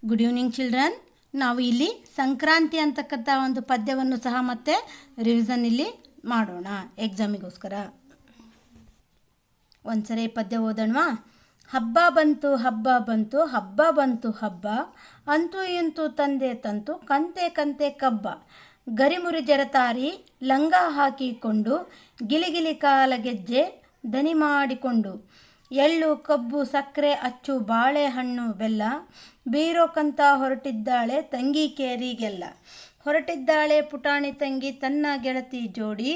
Good evening children. ನಾವು ಇಲ್ಲಿ ಸಂಕ್ರಾಂತಿ ಅಂತಕ್ಕಂಥ ಒಂದು ಪದ್ಯವನ್ನು ಸಹ ಮತ್ತೆ ರಿವಿಷನ್ ಇಲ್ಲಿ ಮಾಡೋಣ ಎಕ್ಸಾಮಿಗೋಸ್ಕರ. ಒಂದ್ಸರಿ ಪದ್ಯ ಓದೋಣವಾ? ಹಬ್ಬ ಬಂತು ಹಬ್ಬ ಬಂತು ಹಬ್ಬ ಬಂತು ಹಬ್ಬ, ಅಂತೂ ಇಂತೂ ತಂದೆ ತಂತು ಕಂತೆ ಕಂತೆ ಕಬ್ಬ, ಗರಿಮುರಿ ಜರತಾರಿ ಲಂಗ ಹಾಕಿಕೊಂಡು ಗಿಲಿಗಿಲಿ ಕಾಲ ಗೆಜ್ಜೆ ದನಿ ಮಾಡಿಕೊಂಡು, ಎಳ್ಳು ಕಬ್ಬು ಸಕ್ಕರೆ ಅಚ್ಚು ಬಾಳೆಹಣ್ಣು ಬೆಲ್ಲ, ಬೀರೋಕಂತ ಹೊರಟಿದ್ದಾಳೆ ತಂಗಿ ಕೇರಿಗೆಲ್ಲ. ಹೊರಟಿದ್ದಾಳೆ ಪುಟಾಣಿ ತಂಗಿ ತನ್ನ ಗೆಳತಿ ಜೋಡಿ,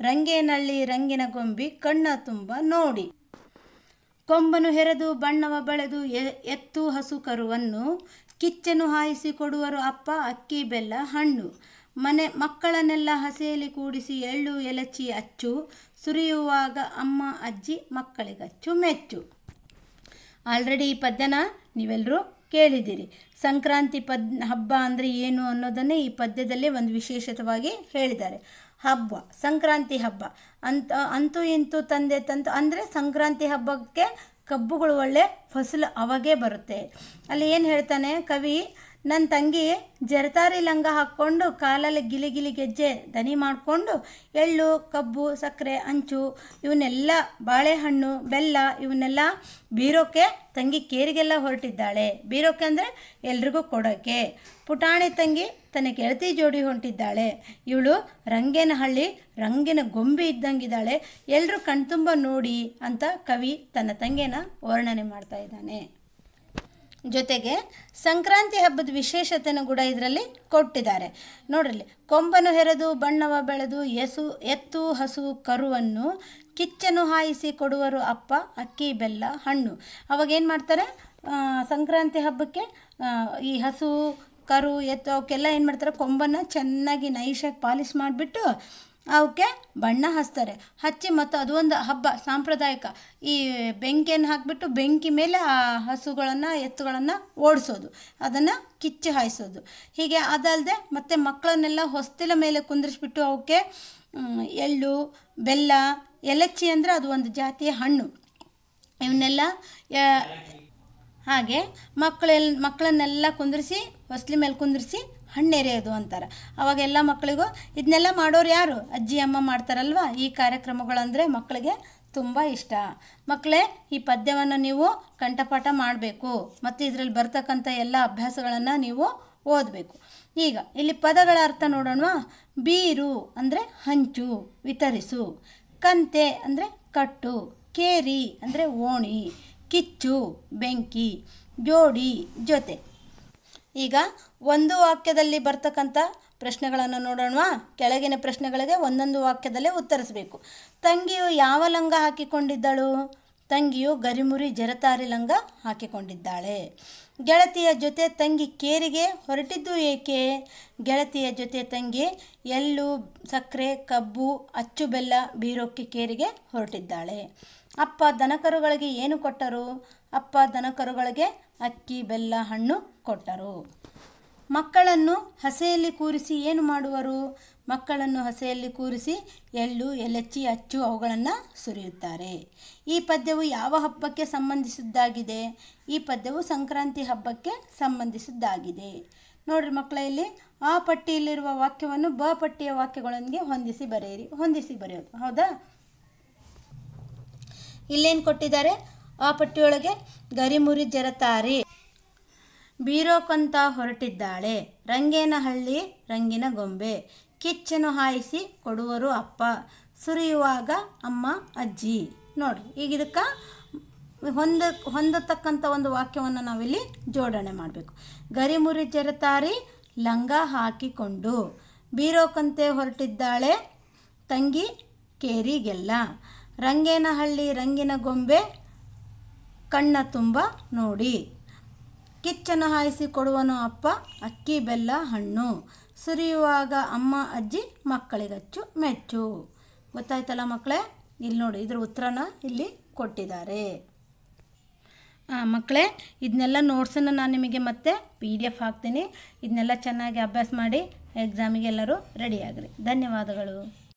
ರಂಗೇನಳ್ಳಿ ರಂಗಿನ ಗೊಂಬಿ ಕಣ್ಣ ತುಂಬ ನೋಡಿ. ಕೊಂಬನು ಹೆರೆದು ಬಣ್ಣವ ಬಳೆದು ಎತ್ತು ಹಸು ಕರುವನ್ನು, ಕಿಚ್ಚನು ಹಾಯಿಸಿ ಕೊಡುವರು ಅಪ್ಪ ಅಕ್ಕಿ ಬೆಲ್ಲ ಹಣ್ಣು. ಮಕ್ಕಳನ್ನೆಲ್ಲ ಹಸೆಯಲ್ಲಿ ಕೂಡಿಸಿ ಎಳ್ಳು ಎಲಚಿ ಅಚ್ಚು, ಸುರಿಯುವಾಗ ಅಮ್ಮ ಅಜ್ಜಿ ಮಕ್ಕಳಿಗಚ್ಚು ಮೆಚ್ಚು. ಆಲ್ರೆಡಿ ಈ ಪದ್ಯನ ನೀವೆಲ್ಲರೂ ಕೇಳಿದ್ದೀರಿ. ಸಂಕ್ರಾಂತಿ ಹಬ್ಬ ಅಂದರೆ ಏನು ಅನ್ನೋದನ್ನೇ ಈ ಪದ್ಯದಲ್ಲಿ ಒಂದು ವಿಶೇಷವಾಗಿ ಹೇಳಿದ್ದಾರೆ. ಹಬ್ಬ, ಸಂಕ್ರಾಂತಿ ಹಬ್ಬ ಅಂತೂ ಇಂತೂ ತಂದೆ ತಂತು ಅಂದರೆ ಸಂಕ್ರಾಂತಿ ಹಬ್ಬಕ್ಕೆ ಕಬ್ಬುಗಳು ಒಳ್ಳೆ ಫಸಲು ಅವಾಗೇ ಬರುತ್ತೆ. ಅಲ್ಲಿ ಏನು ಹೇಳ್ತಾನೆ ಕವಿ, ನನ್ನ ತಂಗಿ ಜರತಾರಿ ಲಂಗ ಹಾಕ್ಕೊಂಡು ಕಾಲಲ್ಲಿ ಗಿಲಿ ಗೆಜ್ಜೆ ದನಿ ಮಾಡಿಕೊಂಡು ಎಳ್ಳು ಕಬ್ಬು ಸಕ್ಕರೆ ಅಂಚು ಇವನ್ನೆಲ್ಲ ಬಾಳೆಹಣ್ಣು ಬೆಲ್ಲ ಇವನ್ನೆಲ್ಲ ಬೀರೋಕ್ಕೆ ತಂಗಿ ಕೇರಿಗೆಲ್ಲ ಹೊರಟಿದ್ದಾಳೆ. ಬೀರೋಕ್ಕೆ ಅಂದರೆ ಎಲ್ರಿಗೂ ಕೊಡೋಕ್ಕೆ. ಪುಟಾಣಿ ತಂಗಿ ತನ್ನ ಗೆಳತಿ ಜೋಡಿ ಹೊಂಟಿದ್ದಾಳೆ. ಇವಳು ರಂಗೇನಹಳ್ಳಿ ರಂಗಿನ ಗೊಂಬೆ ಇದ್ದಂಗಿದ್ದಾಳೆ, ಎಲ್ಲರೂ ಕಣ್ತುಂಬ ನೋಡಿ ಅಂತ ಕವಿ ತನ್ನ ತಂಗಿನ ವರ್ಣನೆ ಮಾಡ್ತಾ ಇದ್ದಾನೆ. ಜೊತೆಗೆ ಸಂಕ್ರಾಂತಿ ಹಬ್ಬದ ವಿಶೇಷತೆನೂ ಕೂಡ ಇದರಲ್ಲಿ ಕೊಟ್ಟಿದ್ದಾರೆ. ನೋಡ್ರಲ್ಲಿ, ಕೊಂಬನು ಹೆರೆದು ಬಣ್ಣವ ಬೆಳೆದು ಎತ್ತು ಹಸು ಕರುವನ್ನು, ಕಿಚ್ಚನು ಹಾಯಿಸಿ ಕೊಡುವರು ಅಪ್ಪ ಅಕ್ಕಿ ಬೆಲ್ಲ ಹಣ್ಣು. ಅವಾಗೇನು ಮಾಡ್ತಾರೆ, ಸಂಕ್ರಾಂತಿ ಹಬ್ಬಕ್ಕೆ ಈ ಹಸು ಕರು ಎತ್ತು ಅವಕ್ಕೆಲ್ಲ ಏನು ಮಾಡ್ತಾರೆ, ಕೊಂಬನ್ನು ಚೆನ್ನಾಗಿ ನೈಸಾಗಿ ಪಾಲಿಶ್ ಮಾಡಿಬಿಟ್ಟು ಅವಕ್ಕೆ ಬಣ್ಣ ಹಚ್ತಾರೆ. ಹಚ್ಚಿ ಮತ್ತು ಅದು ಒಂದು ಹಬ್ಬ ಸಾಂಪ್ರದಾಯಿಕ. ಈ ಬೆಂಕಿಯನ್ನು ಹಾಕಿಬಿಟ್ಟು ಬೆಂಕಿ ಮೇಲೆ ಆ ಹಸುಗಳನ್ನು ಎತ್ತುಗಳನ್ನು ಓಡಿಸೋದು, ಅದನ್ನು ಕಿಚ್ಚು ಹಾಯಿಸೋದು. ಹೀಗೆ ಅದಲ್ಲದೆ ಮತ್ತು ಮಕ್ಕಳನ್ನೆಲ್ಲ ಹೊಸ್ತಿಲ ಮೇಲೆ ಕುಂದಿರಿಸ್ಬಿಟ್ಟು ಅವಕ್ಕೆ ಎಳ್ಳು ಬೆಲ್ಲ ಎಲಚಿ ಅಂದರೆ ಅದು ಒಂದು ಜಾತಿಯ ಹಣ್ಣು ಇವನ್ನೆಲ್ಲ ಹಾಗೆ ಮಕ್ಕಳನ್ನೆಲ್ಲ ಕುಂದಿರಿಸಿ ಹೊಸ್ಲಿ ಮೇಲೆ ಕುಂದಿರಿಸಿ ಹಣ್ಣೆರೆಯೋದು ಅಂತಾರೆ. ಅವಾಗೆಲ್ಲ ಮಕ್ಕಳಿಗೂ ಇದನ್ನೆಲ್ಲ ಮಾಡೋರು ಯಾರು? ಅಜ್ಜಿ ಅಮ್ಮ ಮಾಡ್ತಾರಲ್ವ. ಈ ಕಾರ್ಯಕ್ರಮಗಳಂದರೆ ಮಕ್ಕಳಿಗೆ ತುಂಬ ಇಷ್ಟ. ಮಕ್ಕಳೇ, ಈ ಪದ್ಯವನ್ನು ನೀವು ಕಂಠಪಾಠ ಮಾಡಬೇಕು ಮತ್ತು ಇದರಲ್ಲಿ ಬರ್ತಕ್ಕಂಥ ಎಲ್ಲ ಅಭ್ಯಾಸಗಳನ್ನು ನೀವು ಓದಬೇಕು. ಈಗ ಇಲ್ಲಿ ಪದಗಳ ಅರ್ಥ ನೋಡೋಣವಾ? ಬೀರು ಅಂದರೆ ಹಂಚು ವಿತರಿಸು, ಕಂತೆ ಅಂದರೆ ಕಟ್ಟು, ಕೇರಿ ಅಂದರೆ ಓಣಿ, ಕಿಚ್ಚು ಬೆಂಕಿ, ಜೋಡಿ ಜೊತೆ. ಈಗ ಒಂದು ವಾಕ್ಯದಲ್ಲಿ ಬರ್ತಕ್ಕಂಥ ಪ್ರಶ್ನೆಗಳನ್ನು ನೋಡೋಣವಾ? ಕೆಳಗಿನ ಪ್ರಶ್ನೆಗಳಿಗೆ ಒಂದೊಂದು ವಾಕ್ಯದಲ್ಲೇ ಉತ್ತರಿಸಬೇಕು. ತಂಗಿಯು ಯಾವ ಲಂಗ ಹಾಕಿಕೊಂಡಿದ್ದಳು? ತಂಗಿಯು ಗರಿಮುರಿ ಜರತಾರಿ ಲಂಗ ಹಾಕಿಕೊಂಡಿದ್ದಾಳೆ. ಗೆಳತಿಯ ಜೊತೆ ತಂಗಿ ಕೇರಿಗೆ ಹೊರಟಿದ್ದು ಏಕೆ? ಗೆಳತಿಯ ಜೊತೆ ತಂಗಿ ಎಳ್ಳು ಸಕ್ಕರೆ ಕಬ್ಬು ಅಚ್ಚು ಬೆಲ್ಲ ಬೀರೋಕ್ಕೆ ಕೇರಿಗೆ ಹೊರಟಿದ್ದಾಳೆ. ಅಪ್ಪ ದನಕರುಗಳಿಗೆ ಏನು ಕೊಟ್ಟರು? ಅಪ್ಪ ದನಕರುಗಳಿಗೆ ಅಕ್ಕಿ ಬೆಲ್ಲ ಹಣ್ಣು ಕೊಟ್ಟರು. ಮಕ್ಕಳನ್ನು ಹಸೆಯಲ್ಲಿ ಕೂರಿಸಿ ಏನು ಮಾಡುವರು? ಮಕ್ಕಳನ್ನು ಹಸೆಯಲ್ಲಿ ಕೂರಿಸಿ ಎಳ್ಳು ಎಲಚಿ ಅಚ್ಚು ಅವುಗಳನ್ನು ಸುರಿಯುತ್ತಾರೆ. ಈ ಪದ್ಯವು ಯಾವ ಹಬ್ಬಕ್ಕೆ ಸಂಬಂಧಿಸಿದ್ದಾಗಿದೆ? ಈ ಪದ್ಯವು ಸಂಕ್ರಾಂತಿ ಹಬ್ಬಕ್ಕೆ ಸಂಬಂಧಿಸಿದ್ದಾಗಿದೆ. ನೋಡ್ರಿ ಮಕ್ಕಳೇ, ಇಲ್ಲಿ ಆ ಪಟ್ಟಿಯಲ್ಲಿರುವ ವಾಕ್ಯವನ್ನು ಬ ಪಟ್ಟಿಯ ವಾಕ್ಯಗಳೊಂದಿಗೆ ಹೊಂದಿಸಿ ಬರೆಯೋದು. ಹೌದಾ? ಇಲ್ಲೇನು ಕೊಟ್ಟಿದ್ದಾರೆ? ಆ ಪಟ್ಟಿಯೊಳಗೆ ಗರಿಮುರಿ ಜರತಾರಿ ಬೀರೋಕಂತ ಹೊರಟಿದ್ದಾಳೆ, ರಂಗೇನಹಳ್ಳಿ ರಂಗಿನ ಗೊಂಬೆ, ಕಿಚ್ಚನು ಹಾಯಿಸಿ ಕೊಡುವರು ಅಪ್ಪ, ಸುರಿಯುವಾಗ ಅಮ್ಮ ಅಜ್ಜಿ. ನೋಡ್ರಿ, ಈಗ ಇದಕ್ಕೆ ಹೊಂದತಕ್ಕಂಥ ಒಂದು ವಾಕ್ಯವನ್ನು ನಾವಿಲ್ಲಿ ಜೋಡಣೆ ಮಾಡಬೇಕು. ಗರಿಮುರಿ ಜರತಾರಿ ಲಂಗ ಹಾಕಿಕೊಂಡು, ಬೀರೋಕಂತೆ ಹೊರಟಿದ್ದಾಳೆ ತಂಗಿ ಕೇರಿಗೆಲ್ಲ, ರಂಗೇನಹಳ್ಳಿ ರಂಗಿನ ಗೊಂಬೆ ಕಣ್ಣ ತುಂಬ ನೋಡಿ, ಕಿಚ್ಚನ್ನು ಹಾಯಿಸಿ ಕೊಡುವನು ಅಪ್ಪ ಅಕ್ಕಿ ಬೆಲ್ಲ ಹಣ್ಣು, ಸುರಿಯುವಾಗ ಅಮ್ಮ ಅಜ್ಜಿ ಮಕ್ಕಳಿಗಚ್ಚು ಮೆಚ್ಚು. ಗೊತ್ತಾಯ್ತಲ್ಲ ಮಕ್ಕಳೇ? ಇಲ್ಲಿ ನೋಡಿ, ಇದ್ರ ಉತ್ತರನ ಇಲ್ಲಿ ಕೊಟ್ಟಿದ್ದಾರೆ. ಮಕ್ಕಳೇ, ಇದನ್ನೆಲ್ಲ ನೋಟ್ಸನ್ನು ನಾನು ನಿಮಗೆ ಮತ್ತೆ PDF ಹಾಕ್ತೀನಿ. ಇದನ್ನೆಲ್ಲ ಚೆನ್ನಾಗಿ ಅಭ್ಯಾಸ ಮಾಡಿ ಎಕ್ಸಾಮಿಗೆ ಎಲ್ಲರೂ ರೆಡಿಯಾಗ್ರಿ. ಧನ್ಯವಾದಗಳು.